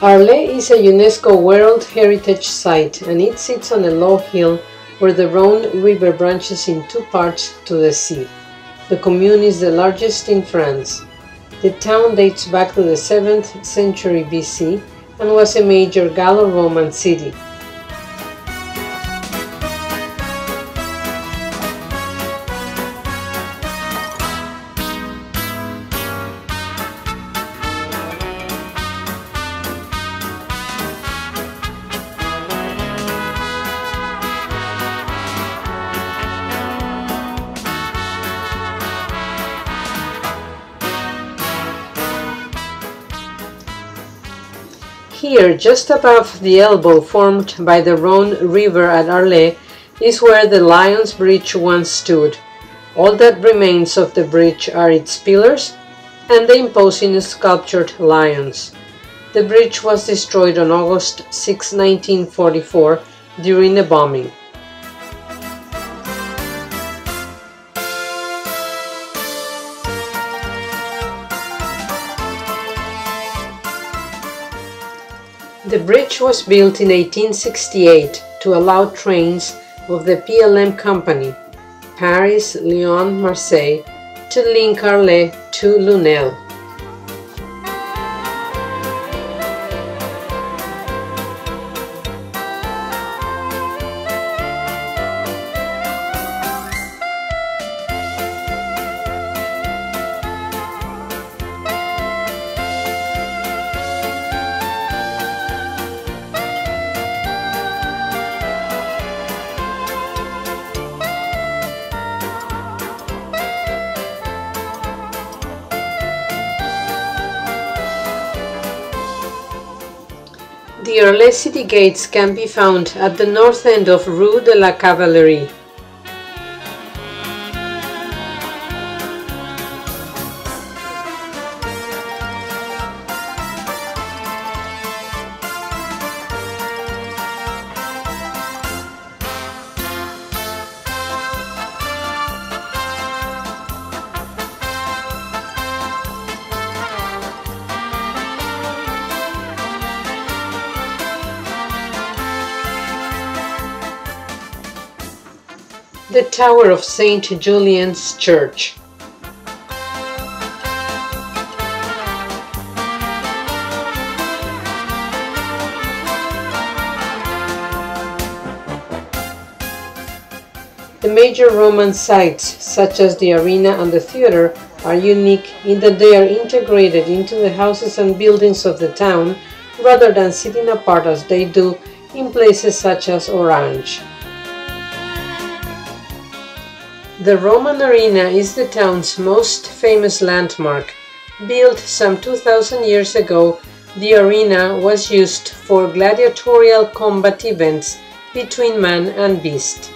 Arles is a UNESCO World Heritage Site, and it sits on a low hill where the Rhone River branches in two parts to the sea. The commune is the largest in France. The town dates back to the 7th century BC and was a major Gallo-Roman city. Here, just above the elbow formed by the Rhone River at Arles, is where the Lions Bridge once stood. All that remains of the bridge are its pillars and the imposing sculptured lions. The bridge was destroyed on August 6, 1944 during a bombing. The bridge was built in 1868 to allow trains of the PLM company, Paris, Lyon, Marseille, to link Arles to Lunel. The Arles city gates can be found at the north end of Rue de la Cavalerie. The Tower of St. Julian's Church. The major Roman sites, such as the arena and the theater, are unique in that they are integrated into the houses and buildings of the town rather than sitting apart as they do in places such as Orange. The Roman Arena is the town's most famous landmark. Built some 2,000 years ago, the arena was used for gladiatorial combat events between man and beast.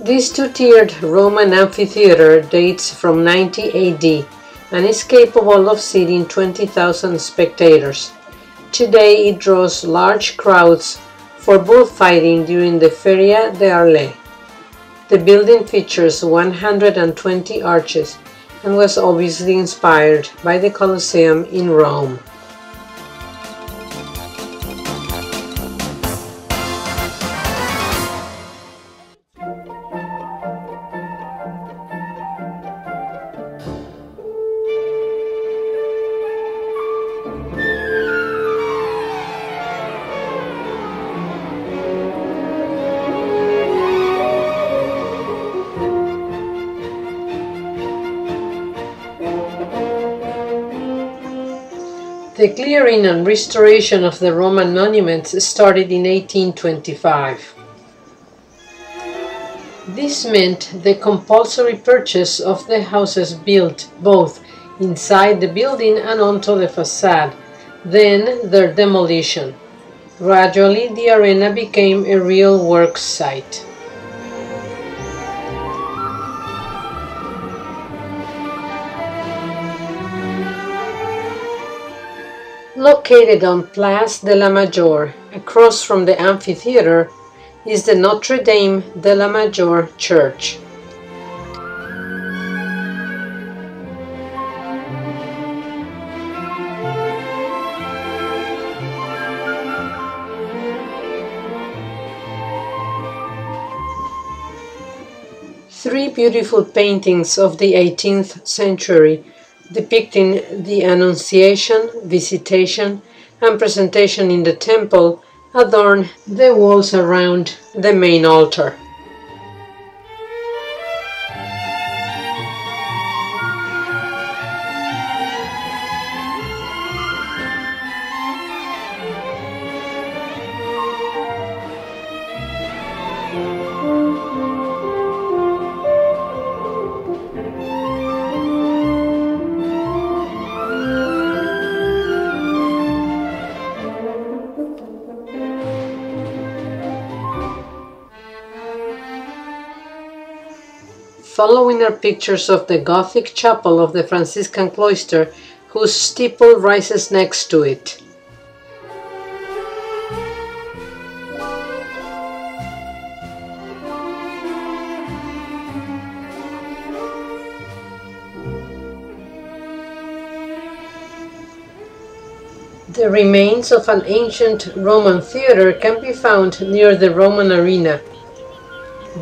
This two-tiered Roman amphitheater dates from 90 AD and is capable of seating 20,000 spectators. Today it draws large crowds for bullfighting during the Feria de Arles. The building features 120 arches and was obviously inspired by the Colosseum in Rome. The clearing and restoration of the Roman monuments started in 1825. This meant the compulsory purchase of the houses built both inside the building and onto the facade, then their demolition. Gradually, the arena became a real work site. Located on Place de la Major, across from the amphitheater, is the Notre Dame de la Major Church. Three beautiful paintings of the 18th century depicting the Annunciation, Visitation, and Presentation in the temple adorn the walls around the main altar. Following are pictures of the Gothic chapel of the Franciscan cloister, whose steeple rises next to it. The remains of an ancient Roman theater can be found near the Roman arena.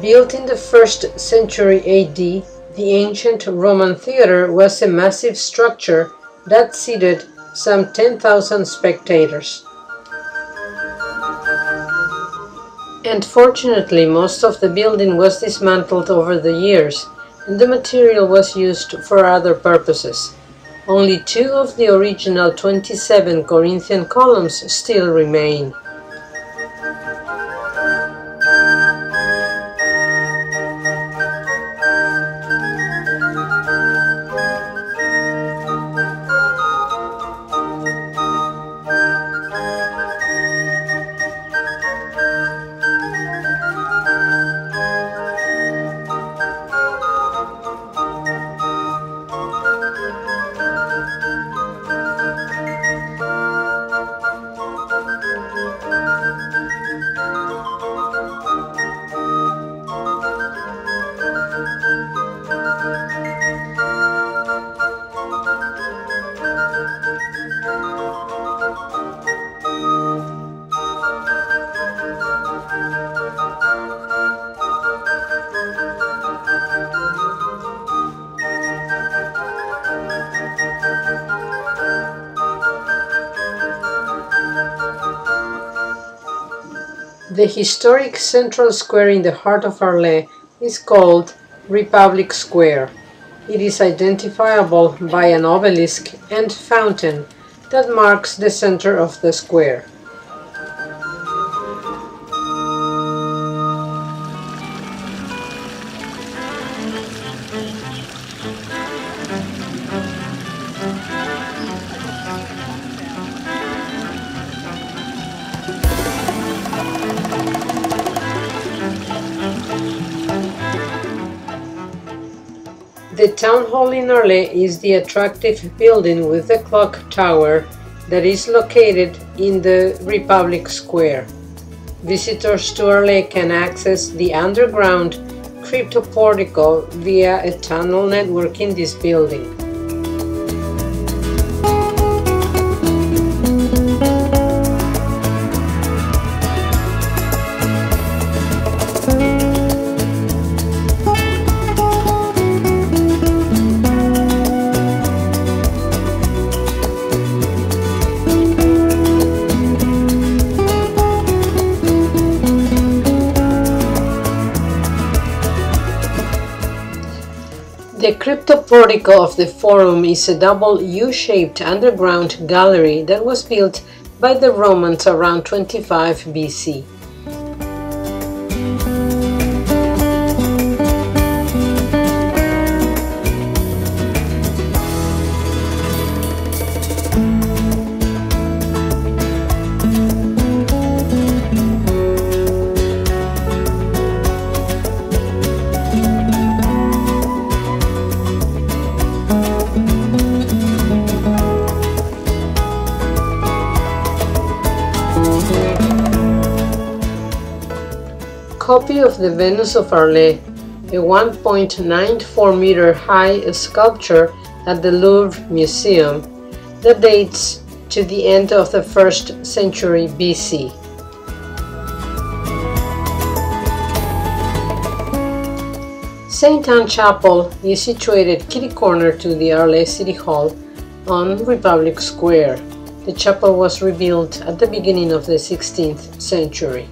Built in the 1st century AD, the ancient Roman theater was a massive structure that seated some 10,000 spectators. Unfortunately, most of the building was dismantled over the years, and the material was used for other purposes. Only 2 of the original 27 Corinthian columns still remain. The historic central square in the heart of Arles is called Republic Square. It is identifiable by an obelisk and fountain that marks the center of the square. The town hall in Arles is the attractive building with the clock tower that is located in the Republic Square. Visitors to Arles can access the underground crypto-portico via a tunnel network in this building. The crypto-portico of the Forum is a double U-shaped underground gallery that was built by the Romans around 25 BC. copy of the Venus of Arles, a 1.94-meter high sculpture at the Louvre Museum that dates to the end of the 1st century BC. St. Anne Chapel is situated kitty corner to the Arles City Hall on Republic Square. The chapel was rebuilt at the beginning of the 16th century.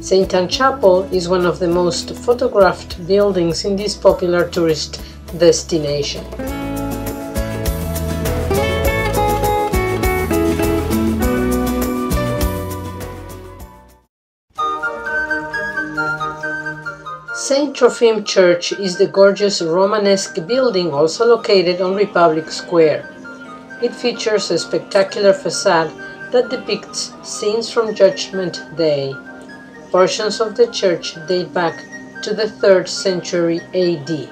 St. Anne Chapel is one of the most photographed buildings in this popular tourist destination. St. Trophim Church is the gorgeous Romanesque building also located on Republic Square. It features a spectacular facade that depicts scenes from Judgment Day. Portions of the church date back to the 3rd century AD.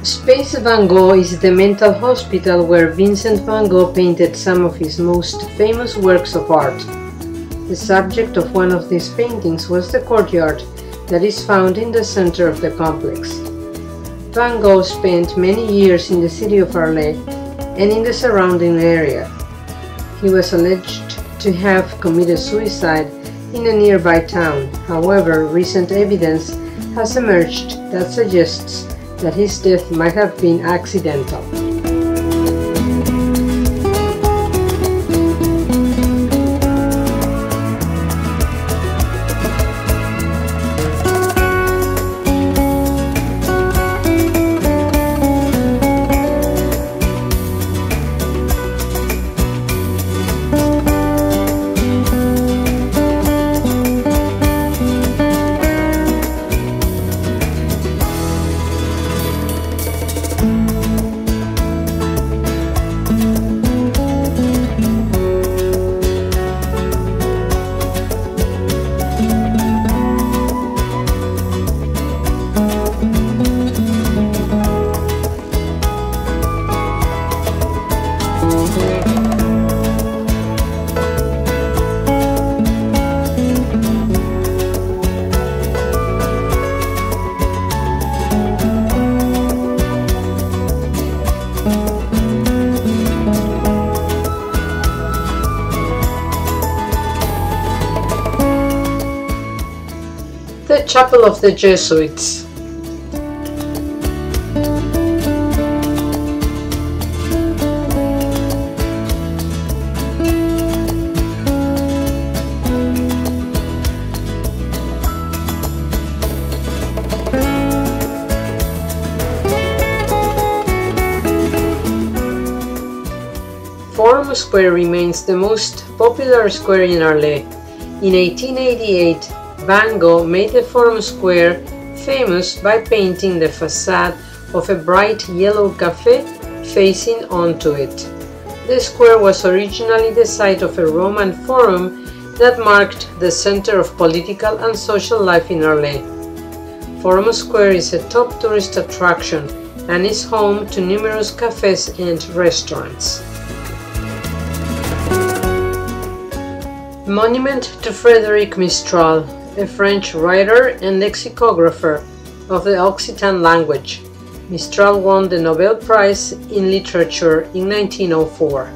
Space Van Gogh is the mental hospital where Vincent van Gogh painted some of his most famous works of art. The subject of one of these paintings was the courtyard that is found in the center of the complex. Van Gogh spent many years in the city of Arles and in the surrounding area. He was alleged to have committed suicide in a nearby town. However, recent evidence has emerged that suggests that his death might have been accidental. Chapel of the Jesuits. Forum Square remains the most popular square in Arles. In 1888, Van Gogh made the Forum Square famous by painting the facade of a bright yellow cafe facing onto it. The square was originally the site of a Roman forum that marked the center of political and social life in Arles. Forum Square is a top tourist attraction and is home to numerous cafes and restaurants. Monument to Frédéric Mistral, a French writer and lexicographer of the Occitan language. Mistral won the Nobel Prize in Literature in 1904.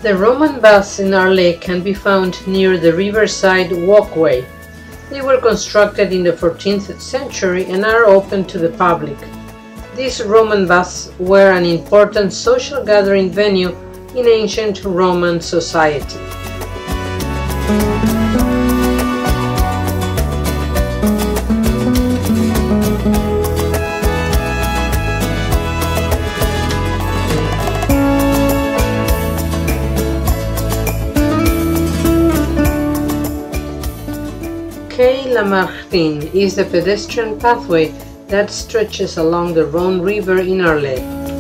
The Roman baths in Arles can be found near the riverside walkway. They were constructed in the 14th century and are open to the public. These Roman baths were an important social gathering venue in ancient Roman society. Quai Lamartine is the pedestrian pathway that stretches along the Rhone River in Arles.